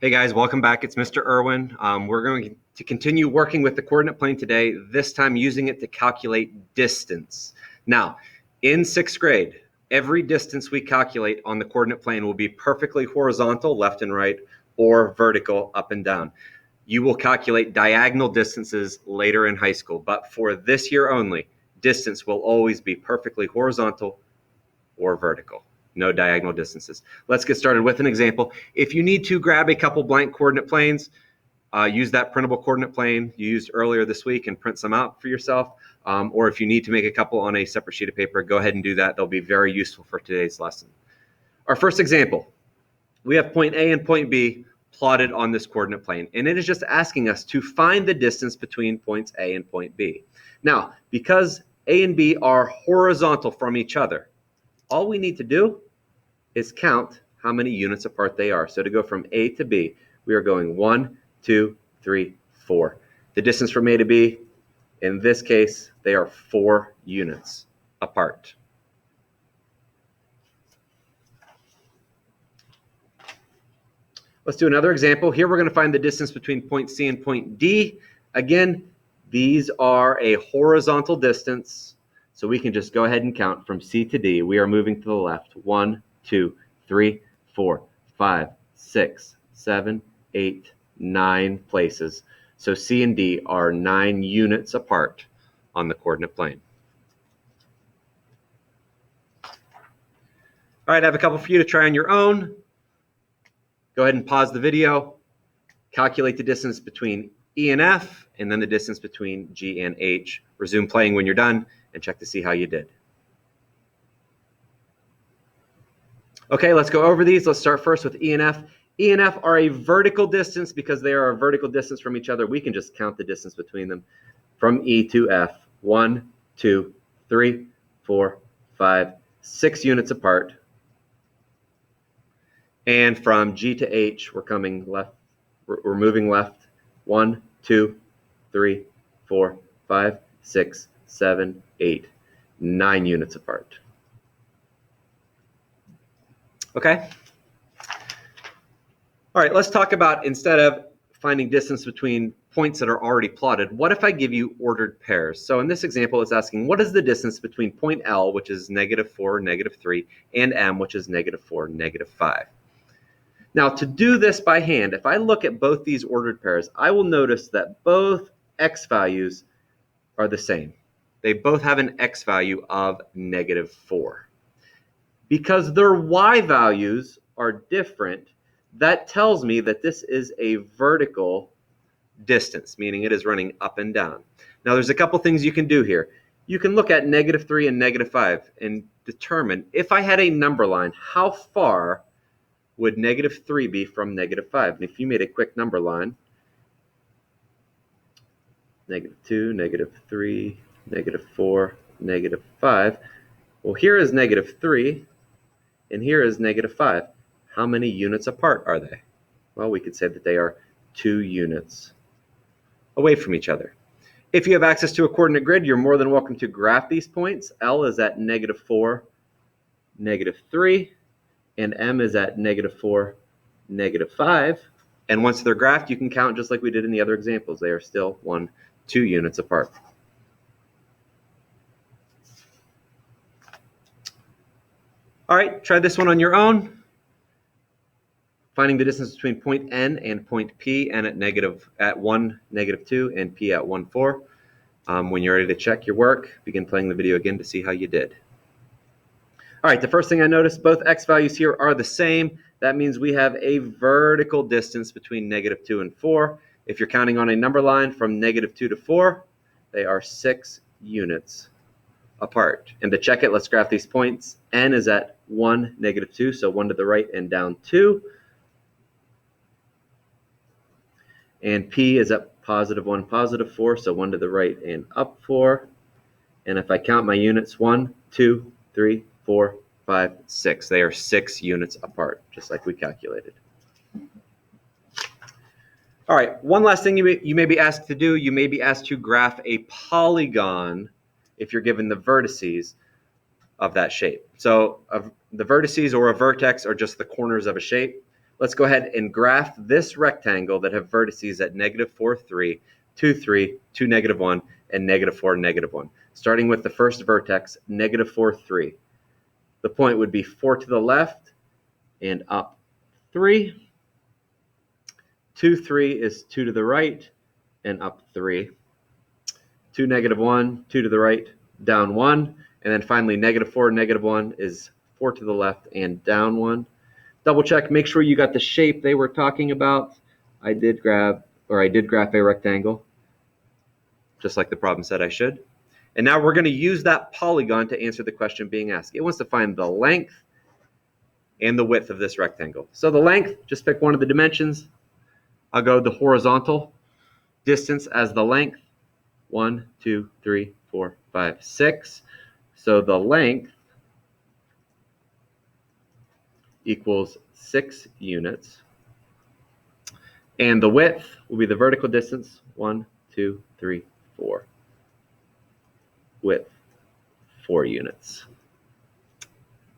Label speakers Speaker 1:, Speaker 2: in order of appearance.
Speaker 1: Hey guys, welcome back. It's Mr. Irwin. We're going to continue working with the coordinate plane today, this time using it to calculate distance. Now, in sixth grade, every distance we calculate on the coordinate plane will be perfectly horizontal, left and right, or vertical, up and down. You will calculate diagonal distances later in high school, but for this year only, distance will always be perfectly horizontal or vertical. No diagonal distances. Let's get started with an example. If you need to grab a couple blank coordinate planes, use that printable coordinate plane you used earlier this week and print some out for yourself. Or if you need to make a couple on a separate sheet of paper, go ahead and do that. They'll be very useful for today's lesson. Our first example, we have point A and point B plotted on this coordinate plane, and it is just asking us to find the distance between points A and point B. Now, because A and B are horizontal from each other, all we need to do is count how many units apart they are. So to go from A to B, we are going 1, 2, 3, 4. The distance from A to B, in this case, they are 4 units apart. Let's do another example. Here we're going to find the distance between point C and point D. Again, these are a horizontal distance, so we can just go ahead and count from C to D. We are moving to the left. 1, 2, 3, 4, 5, 6, 7, 8, 9 places. So C and D are 9 units apart on the coordinate plane. All right, I have a couple for you to try on your own. Go ahead and pause the video, calculate the distance between E and F, and then the distance between G and H. Resume playing when you're done, and check to see how you did. Okay, let's go over these. Let's start first with E and F. E and F are a vertical distance because they are a vertical distance from each other. We can just count the distance between them from E to F. 1, 2, 3, 4, 5, 6 units apart. And from G to H, we're coming left. We're moving left. 1, 2, 3, 4, 5, 6, 7, 8, 9 units apart. Okay? All right, let's talk about, instead of finding distance between points that are already plotted, what if I give you ordered pairs? So in this example, it's asking, what is the distance between point L, which is -4, -3, and M, which is -4, -5? Now, to do this by hand, if I look at both these ordered pairs, I will notice that both x values are the same. They both have an x value of -4. Because their y values are different, that tells me that this is a vertical distance, meaning it is running up and down. Now, there's a couple things you can do here. You can look at -3 and -5 and determine, if I had a number line, how far would -3 be from -5? And if you made a quick number line, -2, -3, -4, -5. Well, here is -3, and here is -5. How many units apart are they? Well, we could say that they are 2 units away from each other. If you have access to a coordinate grid, you're more than welcome to graph these points. L is at -4, -3. And M is at -4, -5. And once they're graphed, you can count just like we did in the other examples. They are still 1, 2 units apart. All right, try this one on your own. Finding the distance between point N and point P, N at 1, -2, and P at 1, 4. When you're ready to check your work, begin playing the video again to see how you did. All right, the first thing I noticed, both x values here are the same. That means we have a vertical distance between -2 and 4. If you're counting on a number line from -2 to 4, they are 6 units apart. And to check it, let's graph these points. N is at 1, -2, so 1 to the right and down 2. And P is at +1, +4, so 1 to the right and up 4. And if I count my units, 1, 2, 3, 4, 5, 6. They are 6 units apart, just like we calculated. All right, one last thing you may be asked to do. You may be asked to graph a polygon if you're given the vertices of that shape. So the vertices or a vertex are just the corners of a shape. let's go ahead and graph this rectangle that have vertices at -4, 3, 2, 3, 2, -1, and -4, -1. Starting with the first vertex, -4, 3. The point would be 4 to the left and up 3. 2, 3 is 2 to the right and up 3. 2, -1, 2 to the right, down 1. And then finally, -4, -1 is 4 to the left and down 1. Double check, make sure you got the shape they were talking about. I did graph a rectangle, just like the problem said I should. And now we're going to use that polygon to answer the question being asked. It wants to find the length and the width of this rectangle. So the length, just pick one of the dimensions. I'll go the horizontal distance as the length. 1, 2, 3, 4, 5, 6. So the length equals 6 units. And the width will be the vertical distance. 1, 2, 3, 4. Width, 4 units.